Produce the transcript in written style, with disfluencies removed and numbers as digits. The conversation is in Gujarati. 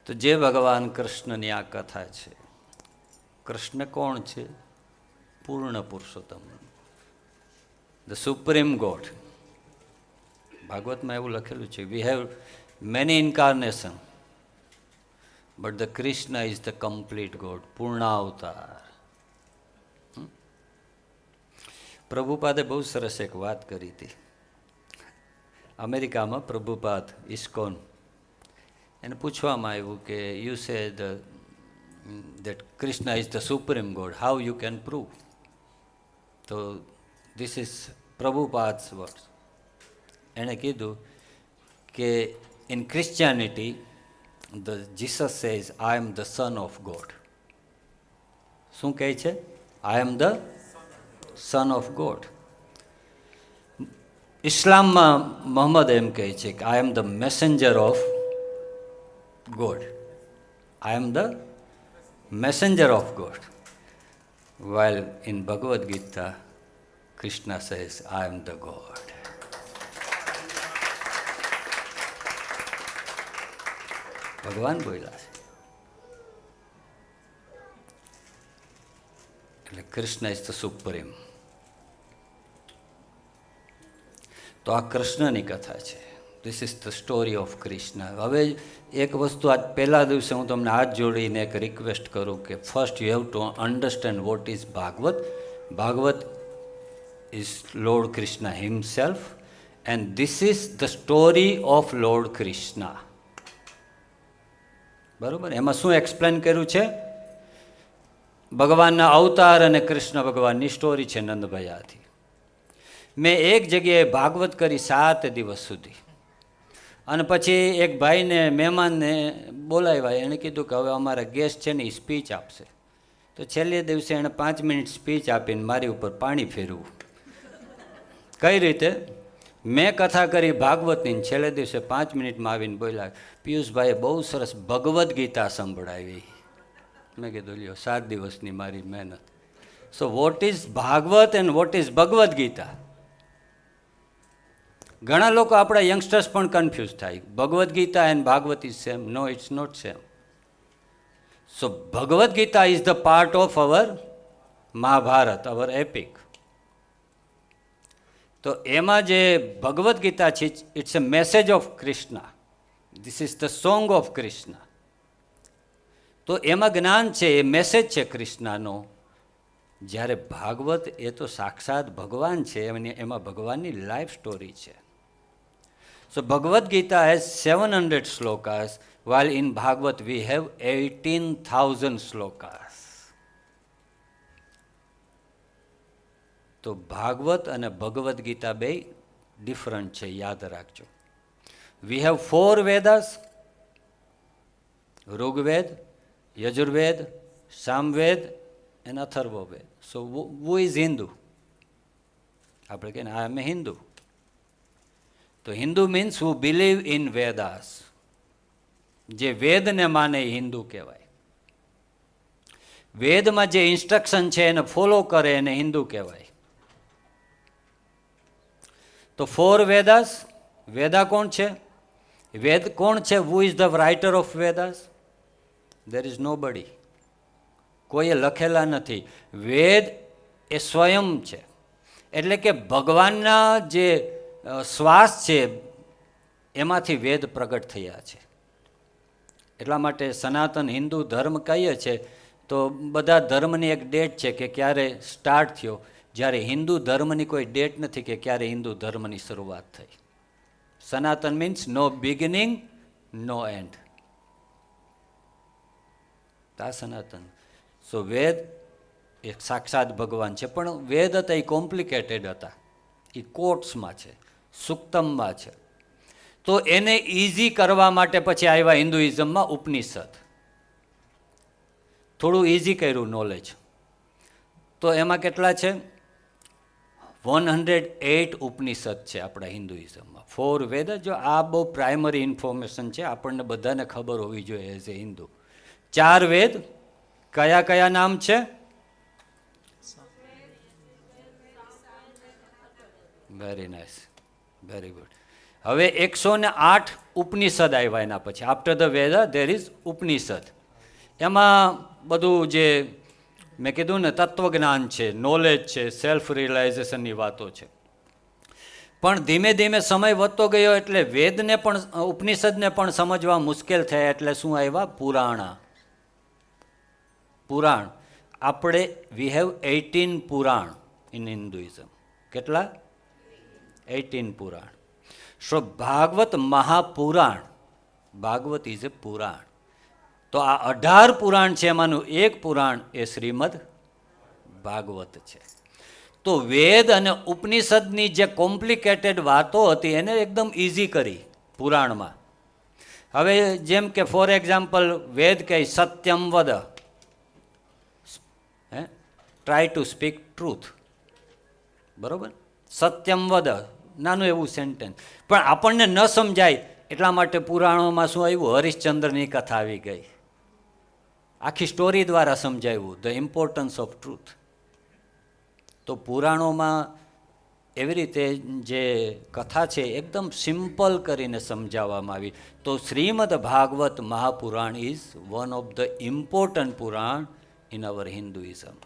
તો જે ભગવાન કૃષ્ણની આ કથા છે, કૃષ્ણ કોણ છે? પૂર્ણ પુરુષોત્તમ, ધ સુપ્રીમ ગોડ. ભાગવતમાં એવું લખેલું છે, we have many incarnation but the Krishna is the complete God, પૂર્ણાવતાર. પ્રભુપાદે બહુ સરસ એક વાત કરી હતી. અમેરિકામાં પ્રભુપાદ ઇસ્કોન, એને પૂછવામાં આવ્યું કે you say that Krishna is the supreme God, how you can prove? So this is Prabhupada's words. એણે કીધું કે in Christianity Jesus says I am the son of God. શું કહે છે? I am the son of God. ઇસ્લામમાં Mohammad એમ કહે છે કે I am the messenger of God. I am the messenger of God. While in Bhagavad Gita, Krishna says, I am the God. ભગવાન બોલ્યા છે. એટલે કૃષ્ણ ઇઝ ધ સુપ્રીમ. તો આ કૃષ્ણની કથા છે. This is the story of Krishna. હવે એક વસ્તુ આજ પહેલા દિવસે હું તમને હાથ જોડીને એક રિક્વેસ્ટ કરું કે first you have to understand what is Bhagwat. Bhagwat is Lord Krishna himself and this is the story of Lord Krishna. બરાબર? એમાં શું એક્સપ્લેન કર્યું છે? ભગવાનના અવતાર અને કૃષ્ણ ભગવાનની સ્ટોરી છે નંદભયાથી. મેં એક જગ્યાએ ભાગવત કરી 7 દિવસ સુધી, અને પછી એક ભાઈને મહેમાનને બોલાવ્યા. એણે કીધું કે હવે અમારા ગેસ્ટ છે ને એ સ્પીચ આપશે. તો છેલ્લે દિવસે એણે 5 મિનિટ સ્પીચ આપીને મારી ઉપર પાણી ફેરવું. કઈ રીતે? મેં કથા કરી ભાગવતની, છેલ્લે દિવસે 5 મિનિટમાં આવીને બોલ્યા, પિયુષભાઈએ બહુ સરસ ભગવદ્ ગીતા સંભળાવી. મેં કીધું લ્યો 7 દિવસની મારી મહેનત. So what is Bhagwat and what is Bhagavad Gita? ઘણા લોકો આપણા યંગસ્ટર્સ પણ કન્ફ્યુઝ થાય. Bhagavad Gita and Bhagwat is same. No, it's not same. So Bhagavad Gita is the part of our Mahabharata, our epic. તો એમાં જે ભગવદ્ ગીતા છે, it's a message of Krishna. This is the song of Krishna. તો એમાં જ્ઞાન છે, એ મેસેજ છે કૃષ્ણનો. જ્યારે ભાગવત એ તો સાક્ષાત ભગવાન છે, એમાં ભગવાનની લાઈફ સ્ટોરી છે. So Bhagavad Gita has 700 slokas, while in Bhagavad we have 18,000 slokas. તો ભાગવત અને ભગવદ્ ગીતા બે ડિફરન્ટ છે, યાદ રાખજો. We have 4 Vedas, Rigveda, Yajurveda, Samaveda and Atharva Veda. So who is Hindu? આપણે કહીએ I am a Hindu. તો Hindu means who believe in Vedas. જે વેદને માને એ હિન્દુ કહેવાય. વેદમાં જે ઇન્સ્ટ્રક્શન છે એને ફોલો કરે એને હિન્દુ કહેવાય. તો 4 વેદાસ. વેદા કોણ છે? વેદ કોણ છે? Who is the writer of Vedas? There is nobody. કોઈએ લખેલા નથી. વેદ એ સ્વયં છે. એટલે કે ભગવાનના જે શ્વાસ છે એમાંથી વેદ પ્રગટ થયા છે. એટલા માટે સનાતન હિન્દુ ધર્મ કહીએ છે તો બધા ધર્મની એક ડેટ છે કે ક્યારે સ્ટાર્ટ થયો. જ્યારે હિન્દુ ધર્મની કોઈ ડેટ નથી કે ક્યારે હિન્દુ ધર્મની શરૂઆત થઈ. Sanatan means no beginning, no end. આ સનાતન. સો વેદ એક સાક્ષાત ભગવાન છે, પણ વેદ હતા એ કોમ્પ્લિકેટેડ હતા. એ કોર્ટ્સમાં છે, સુક્તમમાં છે. તો એને ઇઝી કરવા માટે પછી આવ્યા હિન્દુઇઝમમાં ઉપનિષદ. થોડું ઇઝી કર્યું નોલેજ. તો એમાં કેટલા છે? 108 ઉપનિષદ છે આપણા હિન્દુઇઝમમાં. 4 વેદ. જો આ બહુ પ્રાઇમરી ઇન્ફોર્મેશન છે, આપણને બધાને ખબર હોવી જોઈએ એઝ એ હિન્દુ. 4 વેદ કયા કયા નામ છે? Very nice, very good. હવે 108 ઉપનિષદ આવ્યા એના પછી. After the Veda there is Upanishad. એમાં બધું જે મેં કીધું ને તત્વજ્ઞાન છે, નોલેજ છે, સેલ્ફ રિયલાઇઝેશનની વાતો છે. પણ ધીમે ધીમે સમય વધતો ગયો એટલે વેદને પણ ઉપનિષદને પણ સમજવા મુશ્કેલ થયા. એટલે શું આવ્યા? પુરાણા. પુરાણ. આપણે we have 18 Purana in Hinduism. કેટલા? 18 Purana. So Bhagwat Mahapurana. Bhagwat is a Purana. તો આ 18 પુરાણ છે, એમાંનું એક પુરાણ એ શ્રીમદ ભાગવત છે. તો વેદ અને ઉપનિષદની જે કોમ્પ્લિકેટેડ વાતો હતી એને એકદમ ઇઝી કરી પુરાણમાં. હવે જેમ કે ફોર એક્ઝામ્પલ વેદ કહે સત્યમ વદ, ટ્રાય ટુ સ્પીક ટ્રુથ. બરોબર? સત્યમ વદ, નાનું એવું સેન્ટેન્સ. પણ આપણને ન સમજાય એટલા માટે પુરાણોમાં શું આવ્યું? હરિશ્ચંદ્રની કથા આવી ગઈ. આખી સ્ટોરી દ્વારા સમજાવ્યું ધ ઇમ્પોર્ટન્સ ઓફ ટ્રુથ. તો પુરાણોમાં એવી રીતે જે કથા છે એકદમ સિમ્પલ કરીને સમજાવવામાં આવી. તો Shrimad Bhagwat Mahapurana is one of the important Purana in our Hinduism.